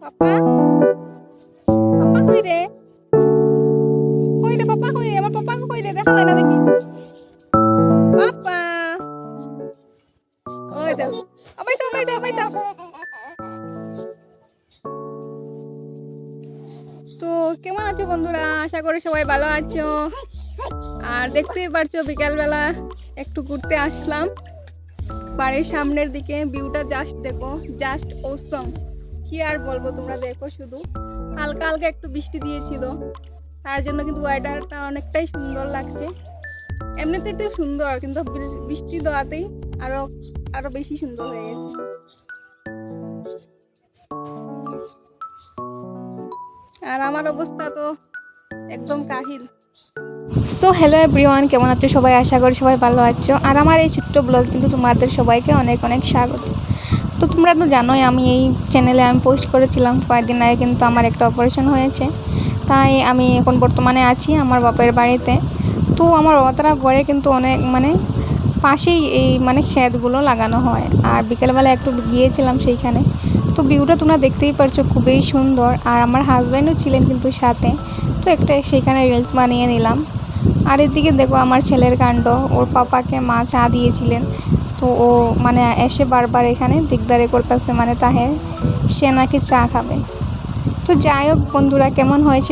পাপা, পাপা কই রে? কই রে পাপা, কই রে? আমার পাপাকে কই রে? দেখা যায় না দেখি। পাপা, ওই দেখ। আবাইসা, আবাইসা, আবাইসা। তো কেমন আছো বন্ধুরা? আশা করি সবাই ভালো আছো। আর দেখতেই পারছো বিকালবেলা একটু ঘুরতে আসলাম বাড়ির সামনের দিকে। ভিউটা জাস্ট দেখো, জাস্ট অসম। কি আর বলবো, তোমরা দেখো শুধু। হালকা হালকা একটু বৃষ্টি দিয়েছিল, তার জন্য কিন্তু ওয়েদারটা অনেকটাই সুন্দর লাগছে। এমনিতে একটু সুন্দর, কিন্তু বৃষ্টি দেওয়াতেই আরো আরো বেশি সুন্দর হয়ে গেছে। আর আমার অবস্থা তো একদম কাহিল। সো হ্যালো এভরিওয়ান, কেমন আছো সবাই? আশা করি সবাই ভালো আছো। আর আমার এই ছোট্ট ব্লগ কিন্তু তোমাদের সবাইকে অনেক অনেক স্বাগত। তো তোমরা তো জানোই আমি এই চ্যানেলে পোস্ট করেছিলাম কয়েকদিন আগে, কিন্তু আমার একটা অপারেশন হয়েছে, তাই আমি এখন বর্তমানে আছি আমার বাপের বাড়িতে। তো আমার বাবাতারা ঘরে কিন্তু অনেক পাশেই এই ক্ষেতগুলো লাগানো হয়। আর বিকেলবেলা একটু গিয়েছিলাম সেইখানে। তো ভিউটা তোমরা দেখতেই পারছো, খুবই সুন্দর। আর আমার হাজব্যান্ডও ছিলেন কিন্তু সাথে, তো একটা সেইখানে রিলস বানিয়ে নিলাম। আর এদিকে দেখো আমার ছেলের কাণ্ড, ওর পাপাকে মা চা দিয়েছিলেন, তো ও এসে বারবার এখানে দিকদারি করতেছে, তাহে সে নাকি চা খাবে। তো যাই হোক বন্ধুরা, কেমন হয়েছে